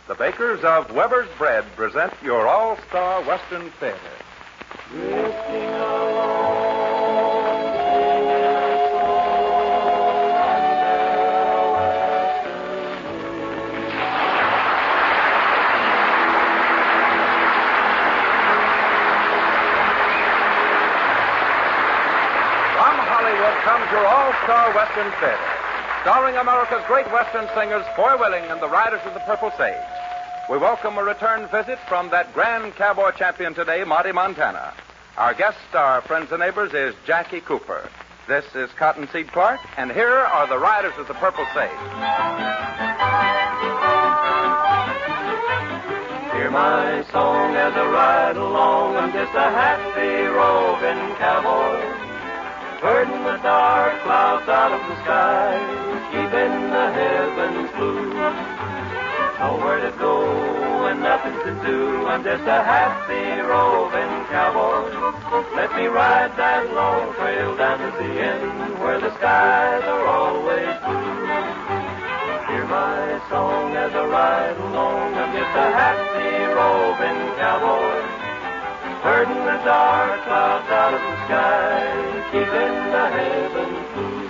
The bakers of Weber's Bread present your All-Star Western Theater. Drifting along, singing a From Hollywood comes your All-Star Western Theater, starring America's great Western singers, Foy Willing and the Riders of the Purple Sage. We welcome a return visit from that grand cowboy champion today, Monte, Montana. Our guest star, friends and neighbors, is Jackie Cooper. This is Cottonseed Clark, and here are the Riders of the Purple Sage. Hear my song as I ride along. I'm just a happy roving cowboy, herding the dark clouds out of the sky, keeping the heavens blue. Nowhere to go and nothing to do. I'm just a happy roving cowboy. Let me ride that long trail down to the end where the skies are always blue. Hear my song as I ride along. I'm just a happy roving cowboy, herding the dark clouds out of the sky, keeping the heavens blue.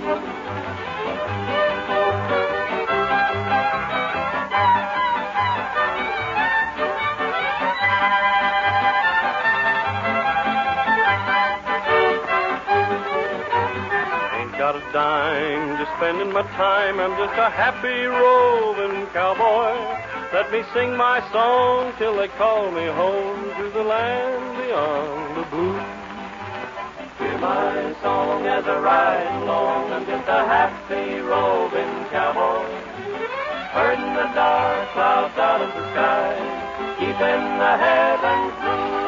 Got a dime, just spending my time. I'm just a happy roving cowboy. Let me sing my song till they call me home to the land beyond the blue. Hear my song as I ride along. I'm just a happy roving cowboy, herding the dark clouds out of the sky, keeping the heavens blue.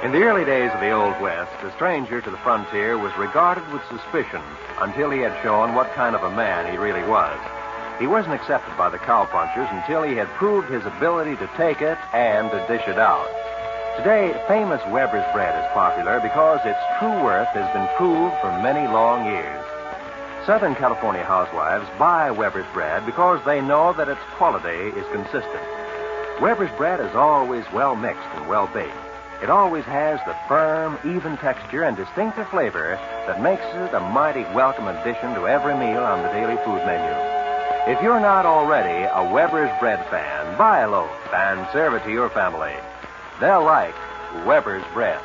In the early days of the Old West, a stranger to the frontier was regarded with suspicion until he had shown what kind of a man he really was. He wasn't accepted by the cowpunchers until he had proved his ability to take it and to dish it out. Today, famous Weber's Bread is popular because its true worth has been proved for many long years. Southern California housewives buy Weber's Bread because they know that its quality is consistent. Weber's Bread is always well mixed and well baked. It always has the firm, even texture and distinctive flavor that makes it a mighty welcome addition to every meal on the daily food menu. If you're not already a Weber's Bread fan, buy a loaf and serve it to your family. They'll like Weber's Bread.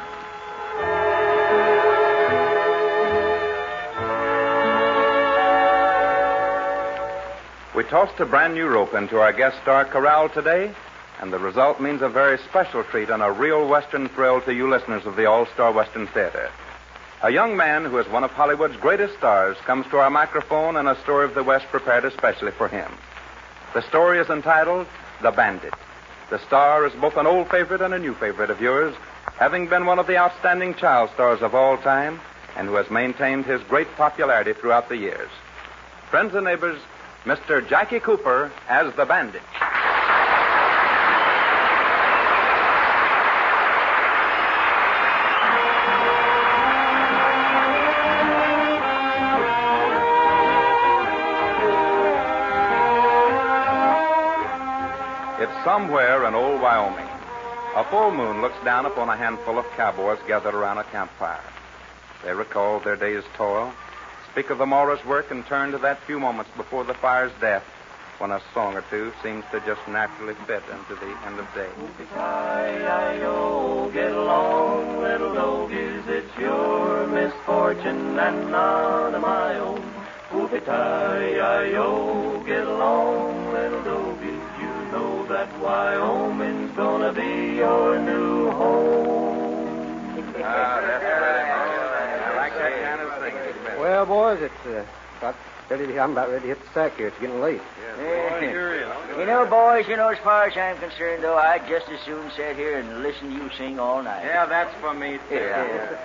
We tossed a brand new rope into our guest star corral today, and the result means a very special treat and a real Western thrill to you listeners of the All-Star Western Theater. A young man who is one of Hollywood's greatest stars comes to our microphone and a story of the West prepared especially for him. The story is entitled The Bandit. The star is both an old favorite and a new favorite of yours, having been one of the outstanding child stars of all time and who has maintained his great popularity throughout the years. Friends and neighbors, Mr. Jackie Cooper as the Bandit. It's somewhere in old Wyoming. A full moon looks down upon a handful of cowboys gathered around a campfire. They recall their day's toil, speak of the morrow's work, and turn to that few moments before the fire's death when a song or two seems to just naturally fit into the end of day. Hi-yi-yo, get along, little dogies, it's your misfortune and none of my own. Whoopie-tie-yi-yo, get along, little dogies, you know that Wyoming's gonna be your new home. That's right. I like that kind of thing. Well, boys, I'm about ready to hit the sack here. It's getting late. You know, boys, as far as I'm concerned, though, I'd just as soon sit here and listen to you sing all night. Yeah, that's for me, too.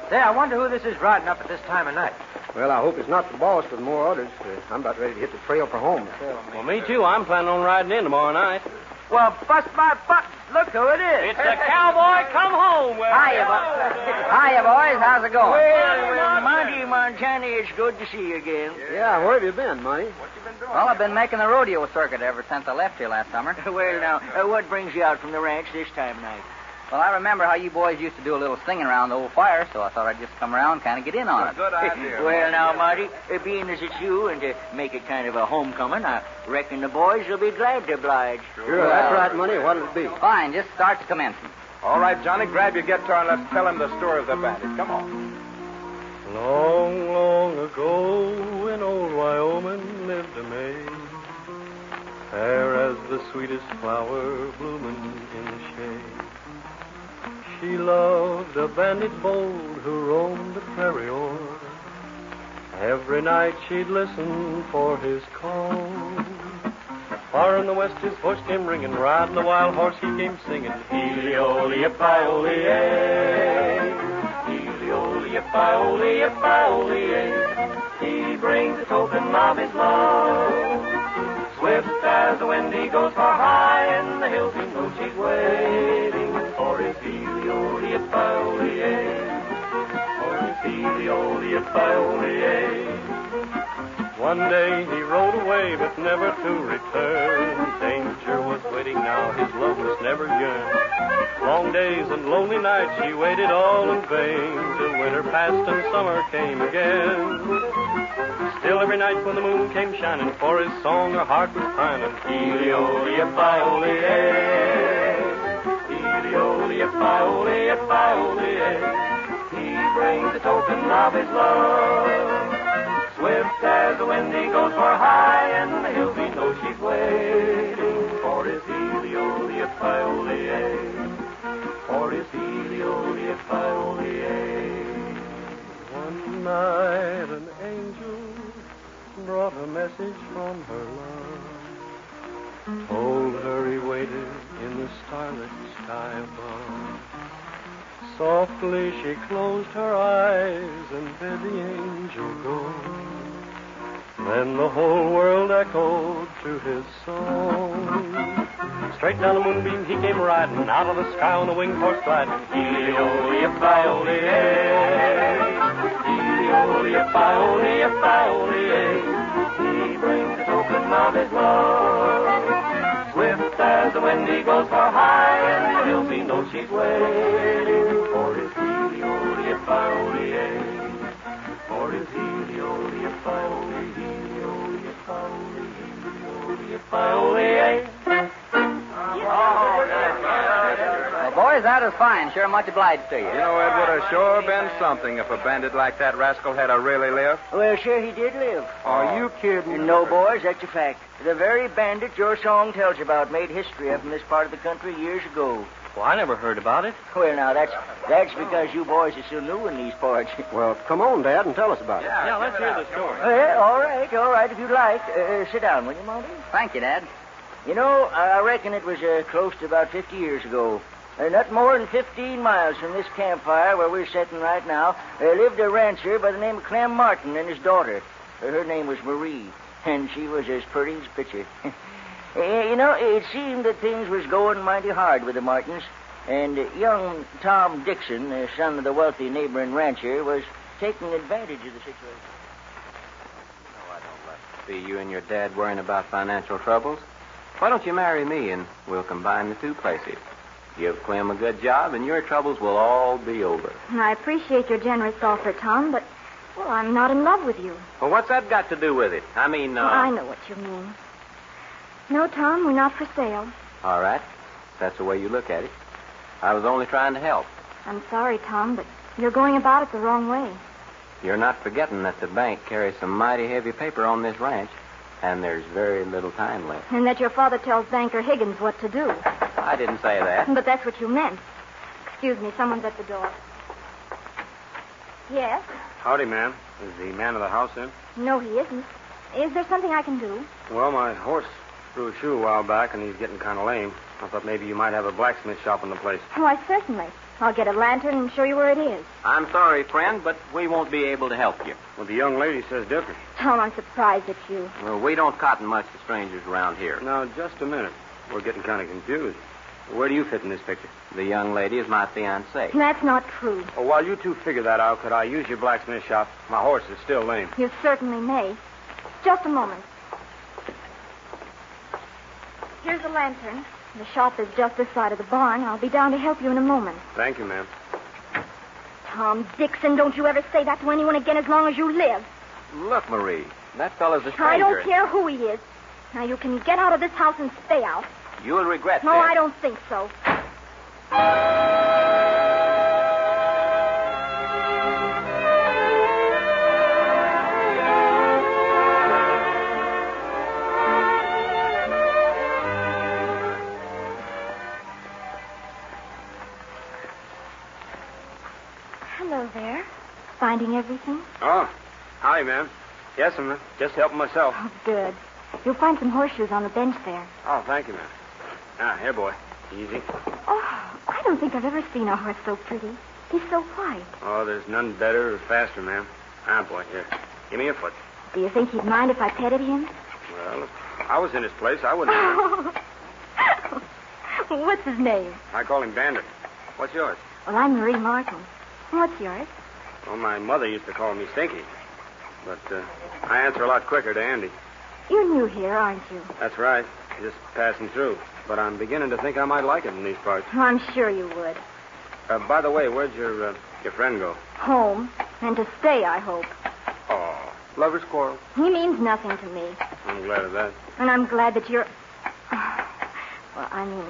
Say, I wonder who this is riding up at this time of night. Well, I hope it's not the boss with more orders. I'm about ready to hit the trail for home. Well, me too. I'm planning on riding in tomorrow night. Well, bust my buttons. Look who it is. It's a cowboy come home. Hiya, boys. How's it going? Well, Monte, Montana, it's good to see you again. Yeah, where have you been, Monty? Well, I've been making the rodeo circuit ever since I left here last summer. Well, now, what brings you out from the ranch this time of night? Well, I remember how you boys used to do a little singing around the old fire, so I thought I'd just come around and kind of get in on it. Good idea. Well, now, Monty, being as it's you and to make it kind of a homecoming, I reckon the boys will be glad to oblige. Sure, that's right, Monty. What'll it be? Fine, just start the commencement. All right, Johnny, grab your guitar and let's tell him the story of the bandit. Come on. Long, long ago in old Wyoming lived a maid, fair as the sweetest flower blooming in the shade. She loved a bandit bold who roamed the prairie o'er. Every night she'd listen for his call. Far in the west his voice came ringing, riding the wild horse he came singing. Heely-o-ly-ip-i-o-ly-ay, Heely-o-ly-ip-i-o-ly-ip-i-o-ly-ay. He brings the token of his love. Swift as the wind he goes far high in the hills, he knows she's waiting for his Heely-o-ly-ip-i-o-ly-ay, for his Heely-o-ly-ip-i-o-ly-ay. One day he rode away, but never to return. Danger was waiting now, his love must never yearn. Long days and lonely nights she waited all in vain, till winter passed and summer came again. Still every night when the moon came shining, for his song her heart was pining. Heely-o-ly-ip-i-o-ly-ay, Heely-o-ly-ip-i-o-ly-ip-i-o-ly-ay. He brings the token of his love. Swift as the wind he goes for high in the hills, he knows she's waiting for his Heely-o-ly-ip-i-o-ly-ay, for his Heely-o-ly-ip-i-o-ly-ay. One night an angel brought a message from her love, told her he waited in the starlit sky above. Softly she closed her eyes and bid the angel go. Then the whole world echoed to his song. Straight down the moonbeam he came riding, out of the sky on a winged horse gliding. Heely-o-ly-ip-i-o-ly-ay, Heely-o-ly-ip-i-o-ly-ip-i-o-ly-ay. He brings the token of his love. Swift as the wind he goes far high in the hills, he knows she's waiting for his Heely-o-ly-ip-i-o-ly-ay, for his Heely-o-ly-ip-i-o-ly-ay. Well, boys, that was fine. Sure much obliged to you. You know, it would have sure been something if a bandit like that rascal had a really lived. Well, sure he did live. Are you kidding? No, boys, that's a fact. The very bandit your song tells about made history up in this part of the country years ago. Well, I never heard about it. Well, now, that's because you boys are so new in these parts. Well, come on, Dad, and tell us about it. Yeah, let's hear the story. All right, if you'd like. Sit down, will you, Monty? Thank you, Dad. You know, I reckon it was close to about 50 years ago. Not more than 15 miles from this campfire where we're sitting right now, lived a rancher by the name of Clem Martin and his daughter. Her name was Marie, and she was as pretty as a picture. You know, it seemed that things was going mighty hard with the Martins, and young Tom Dixon, son of the wealthy neighboring rancher, was taking advantage of the situation. No, I don't like to see you and your dad worrying about financial troubles. Why don't you marry me, and we'll combine the two places. Give Clem a good job, and your troubles will all be over. I appreciate your generous offer, Tom, but, well, I'm not in love with you. Well, what's that got to do with it? I mean, I know what you mean. No, Tom, we're not for sale. All right. If that's the way you look at it. I was only trying to help. I'm sorry, Tom, but you're going about it the wrong way. You're not forgetting that the bank carries some mighty heavy paper on this ranch, and there's very little time left. And that your father tells Banker Higgins what to do. I didn't say that. But that's what you meant. Excuse me, someone's at the door. Yes? Howdy, ma'am. Is the man of the house in? No, he isn't. Is there something I can do? Well, my horse threw a shoe a while back, and he's getting kind of lame. I thought maybe you might have a blacksmith shop in the place. Why, certainly. I'll get a lantern and show you where it is. I'm sorry, friend, but we won't be able to help you. Well, the young lady says different. Tom, I'm surprised at you. Well, we don't cotton much to strangers around here. Now, just a minute. We're getting kind of confused. Where do you fit in this picture? The young lady is my fiancée. That's not true. Well, while you two figure that out, could I use your blacksmith shop? My horse is still lame. You certainly may. Just a moment. Here's the lantern. The shop is just this side of the barn. I'll be down to help you in a moment. Thank you, ma'am. Tom Dixon, don't you ever say that to anyone again as long as you live. Look, Marie, that fellow's a stranger. I don't care who he is. Now, you can get out of this house and stay out. You'll regret No, this. I don't think so. Hello there. Finding everything? Oh, hi, ma'am. Yes, ma'am. Just helping myself. Oh, good. You'll find some horseshoes on the bench there. Oh, thank you, ma'am. Here, boy. Easy. Oh, I don't think I've ever seen a horse so pretty. He's so white. Oh, there's none better or faster, ma'am. Boy, here. Give me your foot. Do you think he'd mind if I petted him? Well, if I was in his place, I wouldn't have. What's his name? I call him Bandit. What's yours? Well, I'm Marie Martin. What's yours? Well, my mother used to call me Stinky. But I answer a lot quicker to Andy. You're new here, aren't you? That's right. Just passing through. But I'm beginning to think I might like it in these parts. Oh, I'm sure you would. By the way, where'd your friend go? Home. And to stay, I hope. Oh, lover's quarrel. He means nothing to me. I'm glad of that. And I'm glad that you're... Well, I mean...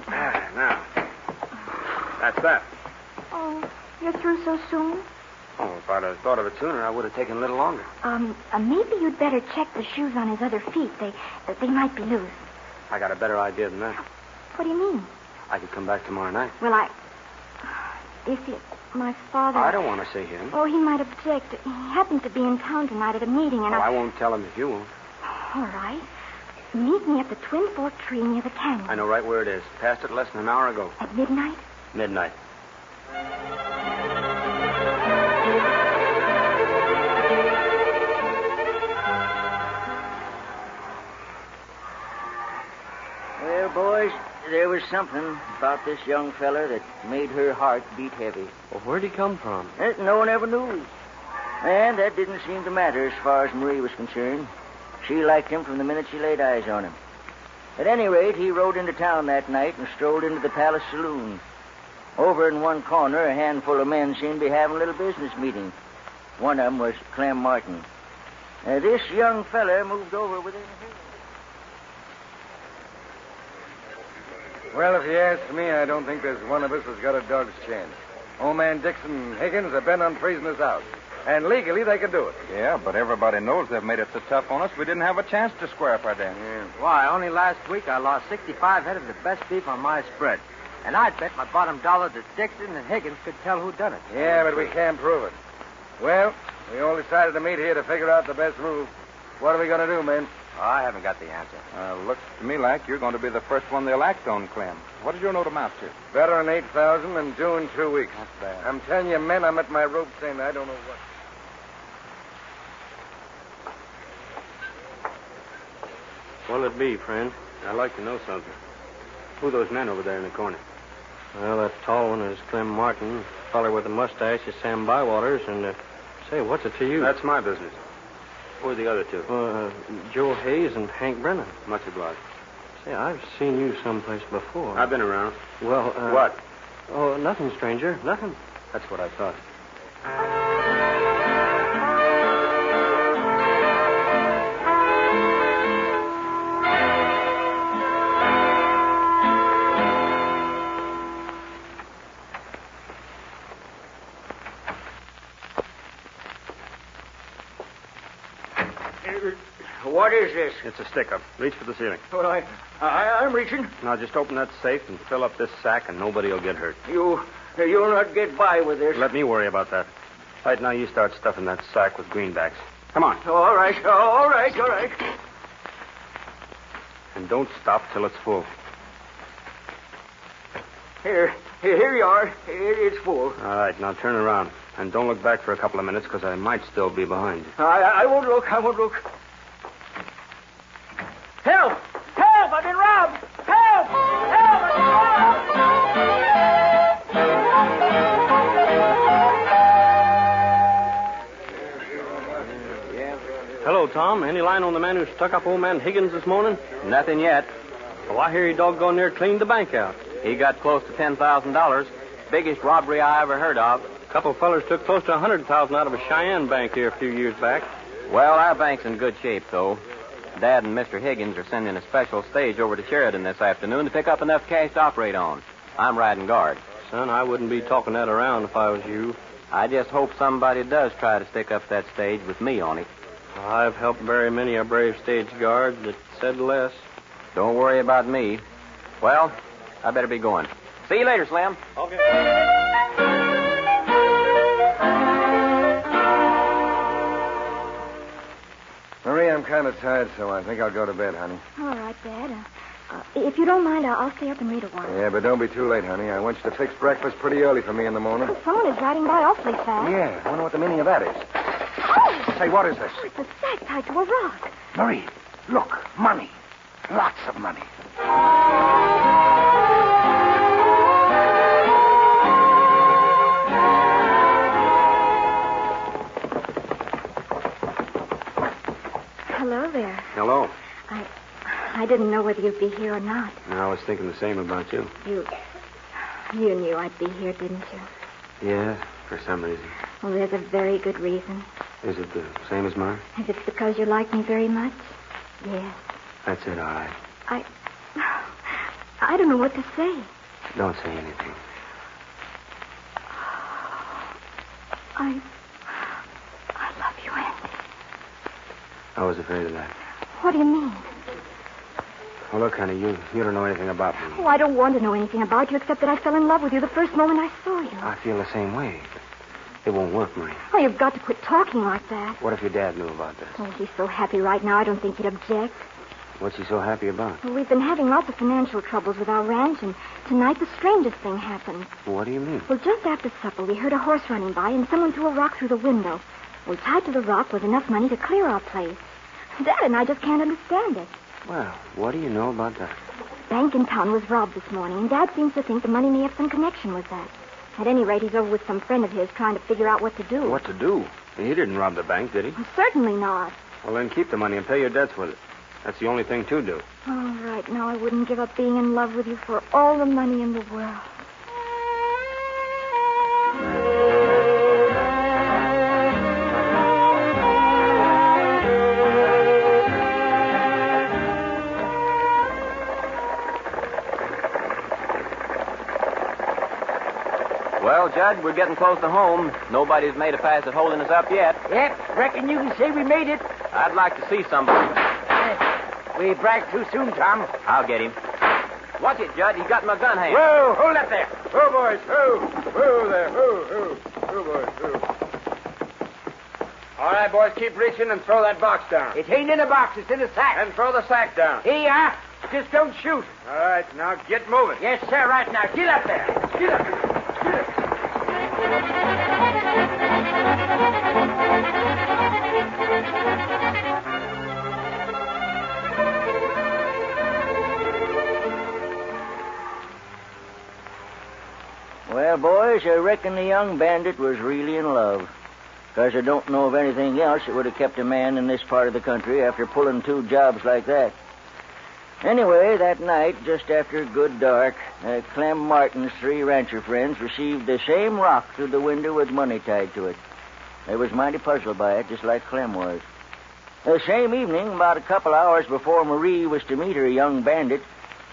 Now. That's that. Oh, you're through so soon? Oh, if I'd have thought of it sooner, I would have taken a little longer. Maybe you'd better check the shoes on his other feet. They might be loose. I got a better idea than that. What do you mean? I could come back tomorrow night. Well, you see, my father... I don't want to see him. Oh, he might object. He happens to be in town tonight at a meeting, and I won't tell him if you won't. All right. Meet me at the Twin Fork Tree near the canyon. I know right where it is. Passed it less than an hour ago. At midnight? Midnight. Well, boys, there was something about this young feller that made her heart beat heavy. Well, where'd he come from? No one ever knew. And that didn't seem to matter as far as Marie was concerned. She liked him from the minute she laid eyes on him. At any rate, he rode into town that night and strolled into the Palace Saloon. Over in one corner, a handful of men seemed to be having a little business meeting. One of them was Clem Martin. This young feller moved over within a... Well, if you ask me, I don't think there's one of us that's got a dog's chance. Old man Dixon and Higgins are bent on freezing us out. And legally, they can do it. Yeah, but everybody knows they've made it so tough on us, we didn't have a chance to square up our dance. Why, only last week I lost 65 head of the best beef on my spread. And I'd bet my bottom dollar that Dixon and Higgins could tell who done it. Yeah, but we can't prove it. Well, we all decided to meet here to figure out the best move. What are we going to do, men? I haven't got the answer. Looks to me like you're going to be the first one they'll act on, Clem. What did your note amount to? Better than 8,000 and due in 2 weeks. Not bad. I'm telling you, men, I'm at my rope's end. I don't know what. What'll it be, friend? I'd like to know something. Who are those men over there in the corner? Well, that tall one is Clem Martin. The feller with the mustache is Sam Bywaters. And, say, what's it to you? That's my business. Who are the other two? Joe Hayes and Hank Brennan. Much obliged. Say, I've seen you someplace before. I've been around. Well, What? Oh, nothing, stranger. Nothing. That's what I thought. What is this? It's a stick-up. Reach for the ceiling. Well, I'm reaching. Now, just open that safe and fill up this sack, and nobody will get hurt. You'll not get by with this. Let me worry about that. Right now, you start stuffing that sack with greenbacks. Come on. All right. And don't stop till it's full. Here you are. It's full. All right, now turn around. And don't look back for a couple of minutes, because I might still be behind you. I won't look. Help! I've been robbed! Help! Tom. Any line on the man who stuck up old man Higgins this morning? Nothing yet. Well, I hear he doggone near cleaned the bank out. He got close to $10,000. Biggest robbery I ever heard of. A couple of fellers took close to $100,000 out of a Cheyenne bank here a few years back. Well, our bank's in good shape, though. Dad and Mr. Higgins are sending a special stage over to Sheridan this afternoon to pick up enough cash to operate on. I'm riding guard. Son, I wouldn't be talking that around if I was you. I just hope somebody does try to stick up that stage with me on it. I've helped very many a brave stage guard that said less. Don't worry about me. Well, I better be going. See you later, Slim. Okay. Marie, I'm kind of tired, so I think I'll go to bed, honey. All right, Dad. If you don't mind, I'll stay up and read a while. Yeah, but don't be too late, honey. I want you to fix breakfast pretty early for me in the morning. Oh, someone is riding by awfully fast. Yeah, I wonder what the meaning of that is. Oh! Say, what is this? It's a sack tied to a rock. Marie, look, money. Lots of money. Hello there. Hello. I didn't know whether you'd be here or not. I was thinking the same about you. You knew I'd be here, didn't you? Yeah, for some reason. Well, there's a very good reason. Is it the same as mine? If it's because you like me very much, yes. That's it, all right. I don't know what to say. Don't say anything. I love you, Andy. I was afraid of that. What do you mean? Well, look, honey, you don't know anything about me. Oh, I don't want to know anything about you except that I fell in love with you the first moment I saw you. I feel the same way. It won't work, Marie. Oh, you've got to quit talking like that. What if your dad knew about this? Oh, he's so happy right now, I don't think he'd object. What's he so happy about? Well, we've been having lots of financial troubles with our ranch, and tonight the strangest thing happened. What do you mean? Well, just after supper, we heard a horse running by, and someone threw a rock through the window. Well, tied to the rock was enough money to clear our place. Dad and I just can't understand it. Well, what do you know about that? Bank in town was robbed this morning, and Dad seems to think the money may have some connection with that. At any rate, he's over with some friend of his trying to figure out what to do. What to do? He didn't rob the bank, did he? Well, certainly not. Well, then keep the money and pay your debts with it. That's the only thing to do. Oh, right now I wouldn't give up being in love with you for all the money in the world. Well, Judge, we're getting close to home. Nobody's made a pass at holding us up yet. Yep, reckon you can say we made it. I'd like to see somebody. We bragged too soon, Tom. I'll get him. Watch it, Judge. He's got my gun hand. Whoa, hold up there. Who, boys? Who there? Who, boys? Who? All right, boys, keep reaching and throw that box down. It ain't in a box, it's in a sack. And throw the sack down. Here you are. Just don't shoot. All right, now get moving. Yes, sir, right now. Get up there. Get up there. Well, boys, I reckon the young bandit was really in love. 'Cause I don't know of anything else that would have kept a man in this part of the country after pulling 2 jobs like that. Anyway, that night, just after good dark, Clem Martin's 3 rancher friends received the same rock through the window with money tied to it. They was mighty puzzled by it, just like Clem was. The same evening, about a couple hours before Marie was to meet her young bandit,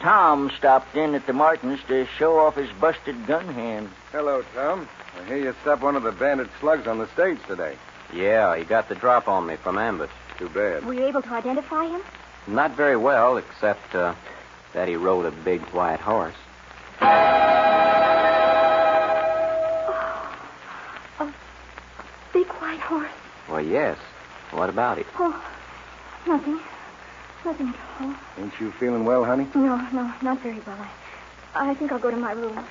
Tom stopped in at the Martins to show off his busted gun hand. Hello, Tom. I hear you stopped one of the bandit slugs on the stage today. Yeah, he got the drop on me from ambush. Too bad. Were you able to identify him? Not very well, except that he rode a big white horse. A big white horse. Well, yes. What about it? Oh, nothing. Nothing at all. Ain't you feeling well, honey? No, not very well. I think I'll go to my room.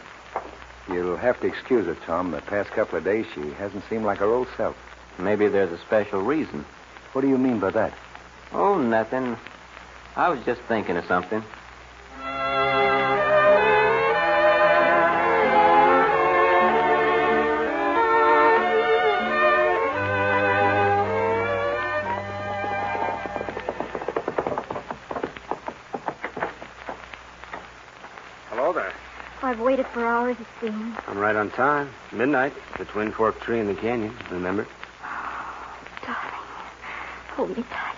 You'll have to excuse her, Tom. The past couple of days, she hasn't seemed like her old self. Maybe there's a special reason. What do you mean by that? Oh, nothing. I was just thinking of something. Hello there. I've waited for hours, it seems. I'm right on time. Midnight. The Twin Fork Tree in the canyon, remember? Darling, hold me tight.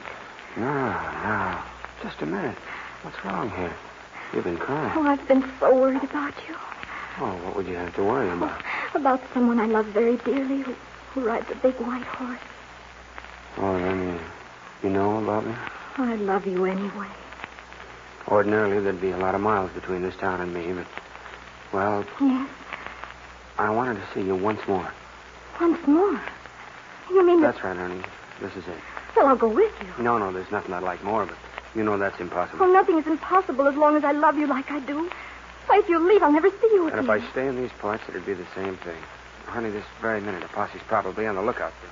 No. Just a minute. What's wrong here? You've been crying. Oh, I've been so worried about you. Oh, what would you have to worry about? About someone I love very dearly who rides a big white horse. Oh, then you know about me? I love you anyway. Ordinarily, there'd be a lot of miles between this town and me, but, well... Yes? I wanted to see you once more. Once more? You mean That's right, honey. This is it. Well, I'll go with you. No, there's nothing I'd like more, but you know that's impossible. Well, nothing is impossible as long as I love you like I do. Why, if you leave, I'll never see you again. And if I stay in these parts, it'd be the same thing. Honey, this very minute, a posse's probably on the lookout for me.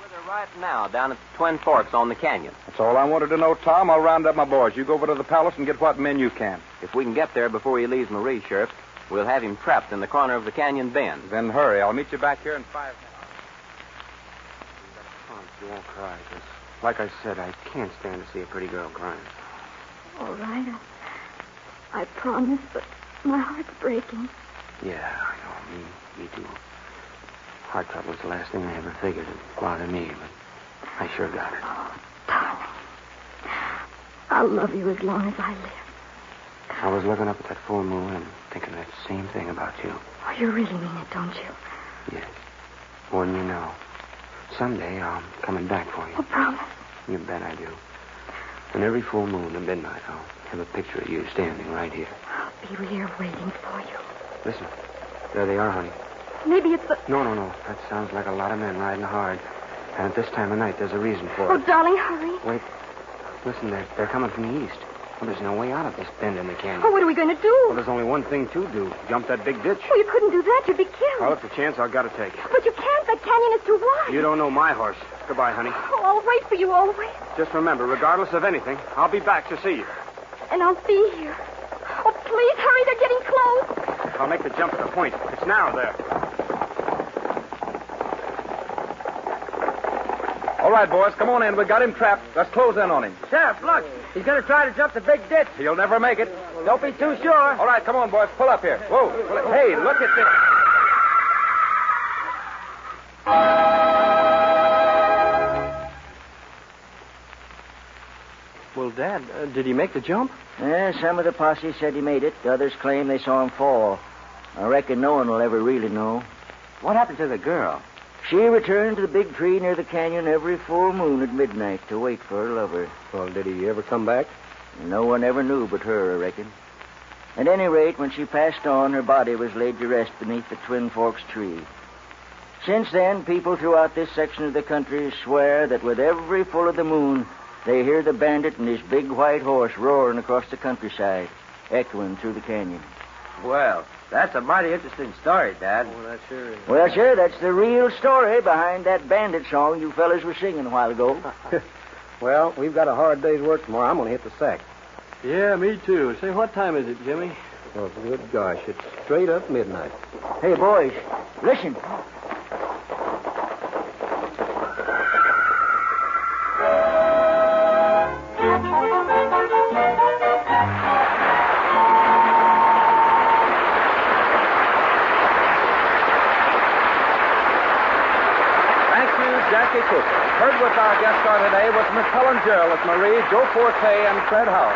We're there right now, down at the Twin Forks on the canyon. That's all I wanted to know, Tom. I'll round up my boys. You go over to the palace and get what men you can. If we can get there before he leaves Marie, Sheriff, we'll have him trapped in the corner of the canyon bend. Then hurry. I'll meet you back here in 5 minutes. You won't cry, because, like I said, I can't stand to see a pretty girl crying. All right. I promise, but my heart's breaking. Yeah, I know. Me too. Heart trouble's the last thing I ever figured would bother me, but I sure got it. Oh, darling. I'll love you as long as I live. I was looking up at that full moon and thinking that same thing about you. Oh, you really mean it, don't you? Yes. More than you know. Someday I'm coming back for you. Oh, promise. You bet I do. And every full moon at midnight, I'll have a picture of you standing right here. I'll be here waiting for you. Listen. There they are, honey. Maybe it's the... No. That sounds like a lot of men riding hard. And at this time of night, there's a reason for Oh, it. darling, hurry. Wait. Listen, they're coming from the east. Well, there's no way out of this bend in the canyon. Oh, what are we going to do? Well, there's only one thing to do. Jump that big ditch. Oh, you couldn't do that. You'd be killed. Well, it's a chance I've got to take. But you can't. That canyon is too wide. You don't know my horse. Goodbye, honey. Oh, I'll wait for you always. Just remember, regardless of anything, I'll be back to see you. And I'll be here. Oh, please, hurry. They're getting close. I'll make the jump at the point. It's narrow there. All right, boys, come on in. We got him trapped. Let's close in on him. Sheriff, look. He's going to try to jump the big ditch. He'll never make it. Don't be too sure. All right, come on, boys. Pull up here. Whoa. Hey, look at this. Well, Dad, did he make the jump? Some of the posse said he made it. The others claim they saw him fall. I reckon no one will ever really know. What happened to the girl? She returned to the big tree near the canyon every full moon at midnight to wait for her lover. Well, did he ever come back? No one ever knew but her, I reckon. At any rate, when she passed on, her body was laid to rest beneath the Twin Forks tree. Since then, people throughout this section of the country swear that with every full of the moon, they hear the bandit and his big white horse roaring across the countryside, echoing through the canyon. Well, that's a mighty interesting story, Dad. Oh, that sure is. Well, sure, that's the real story behind that bandit song you fellas were singing a while ago. Well, we've got a hard day's work tomorrow. I'm going to hit the sack. Yeah, me too. Say, what time is it, Jimmy? Oh, good gosh. It's straight up midnight. Hey, boys, listen. Jackie Cooper. Heard with our guest star today was Miss Helen Gerald as Marie, Joe Forte, and Fred Howard.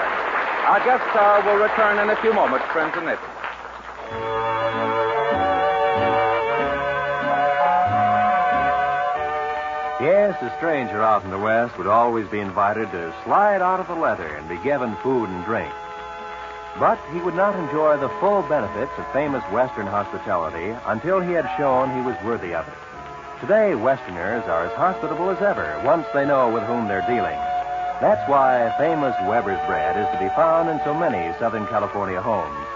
Our guest star will return in a few moments, friends and neighbors. Yes, a stranger out in the West would always be invited to slide out of the leather and be given food and drink. But he would not enjoy the full benefits of famous Western hospitality until he had shown he was worthy of it. Today, Westerners are as hospitable as ever once they know with whom they're dealing. That's why famous Weber's bread is to be found in so many Southern California homes.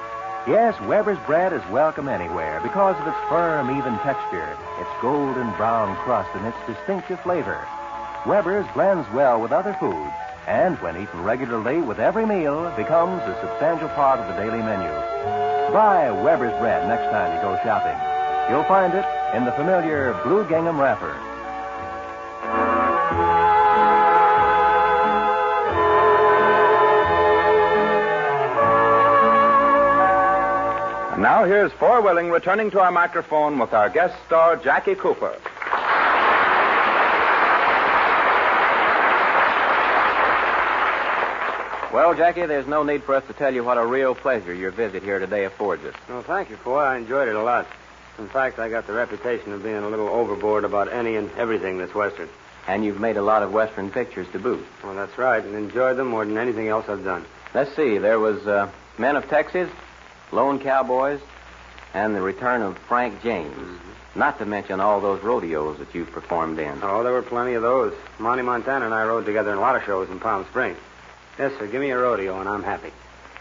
Yes, Weber's bread is welcome anywhere because of its firm, even texture, its golden brown crust, and its distinctive flavor. Weber's blends well with other foods, and when eaten regularly with every meal, becomes a substantial part of the daily menu. Buy Weber's bread next time you go shopping. You'll find it in the familiar blue gingham wrapper. Now here's Four Willing returning to our microphone with our guest star, Jackie Cooper. Well, Jackie, there's no need for us to tell you what a real pleasure your visit here today affords us. Well, thank you, Foy. I enjoyed it a lot. In fact, I got the reputation of being a little overboard about any and everything that's Western. And you've made a lot of Western pictures to boot. Well, that's right, and enjoyed them more than anything else I've done. Let's see. There was Men of Texas, Lone Cowboys, and The Return of Frank James. Mm-hmm. Not to mention all those rodeos that you've performed in. Oh, there were plenty of those. Monte, Montana and I rode together in a lot of shows in Palm Springs. Yes, sir. Give me a rodeo, and I'm happy.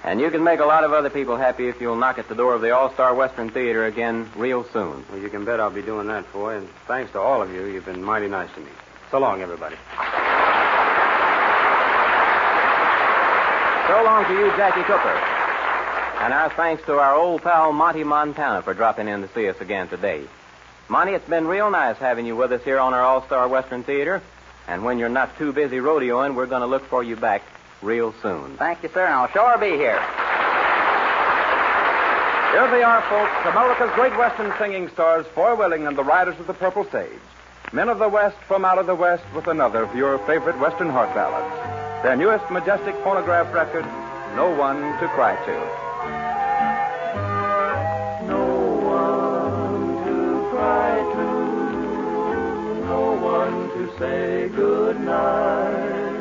And you can make a lot of other people happy if you'll knock at the door of the All-Star Western Theater again real soon. Well, you can bet I'll be doing that, Foy, and thanks to all of you, you've been mighty nice to me. So long, everybody. So long to you, Jackie Cooper. And our thanks to our old pal, Monte, Montana, for dropping in to see us again today. Monte, it's been real nice having you with us here on our All-Star Western Theater. And when you're not too busy rodeoing, we're going to look for you back real soon. Thank you, sir, and I'll sure be here. Here they are, folks, America's great Western singing stars, Four Willing and the Riders of the Purple Sage. Men of the West from out of the West with another of your favorite Western heart ballads. Their newest majestic phonograph record, No One to Cry To. No one to cry to, no one to say good night.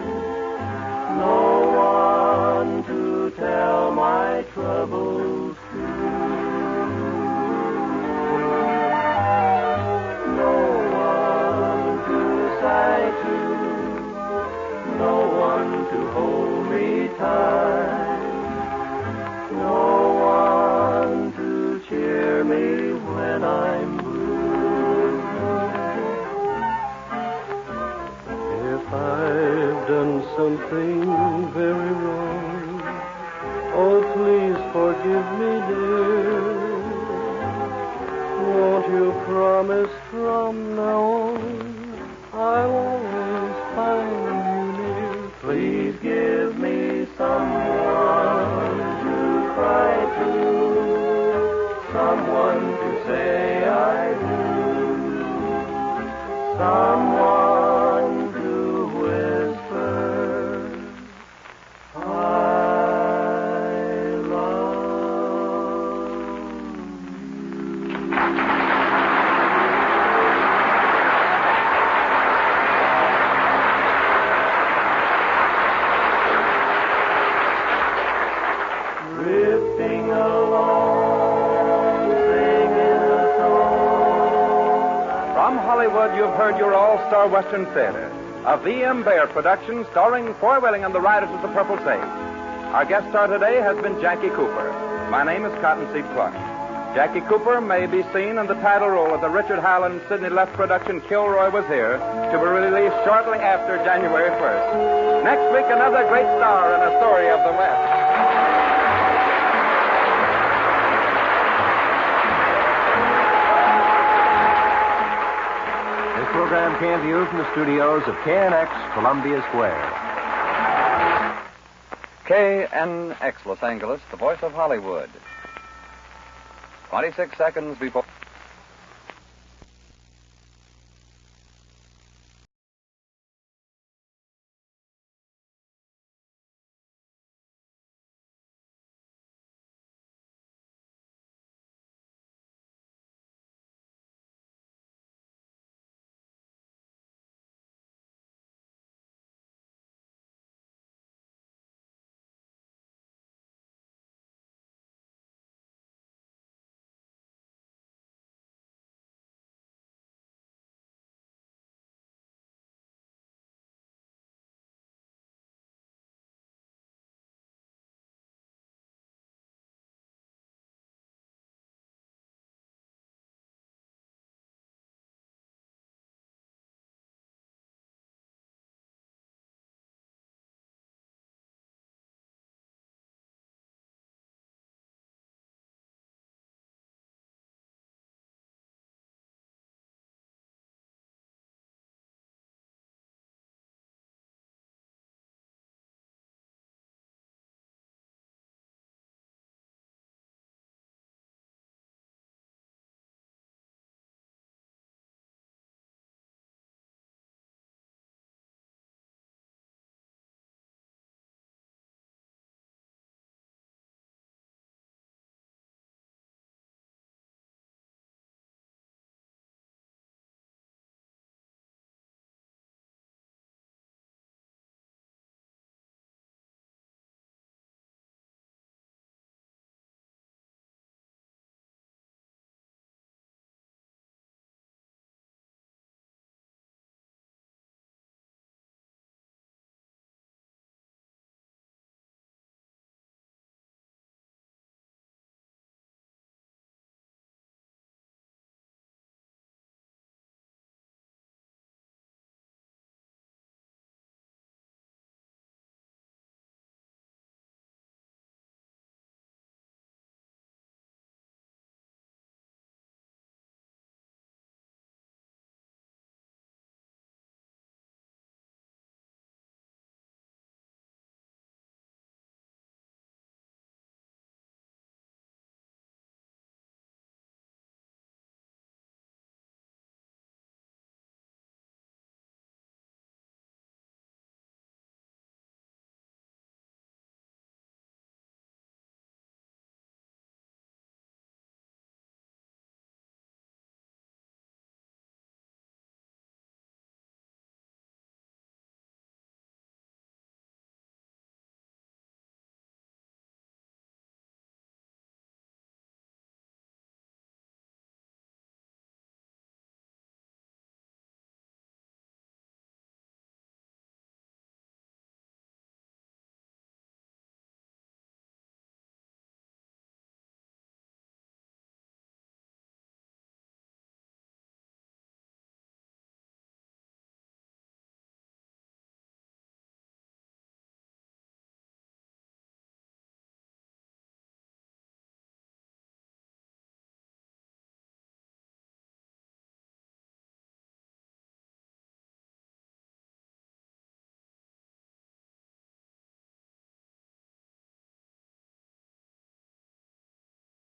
No one to tell my troubles to. No one to sigh to. No one to hold me tight. No one to cheer me when I'm blue. If I've done something very wrong, oh, please forgive me, dear. Won't you promise from now on I'll always find you near? Please give me someone to cry to, someone to say I do, someone to whisper I love you. Drifting along, singing a song. From Hollywood, you've heard your All-Star Western Theater, a V.M. Bayer production starring Four Willing and the Riders of the Purple Sage. Our guest star today has been Jackie Cooper. My name is Cottonseed Clark. Jackie Cooper may be seen in the title role of the Richard Howland Sidney Luft production Kilroy Was Here, to be released shortly after January 1st. Next week, another great star in a story of the West. This program came to you from the studios of KNX, Columbia Square. KNX Los Angeles, the voice of Hollywood. 26 seconds before...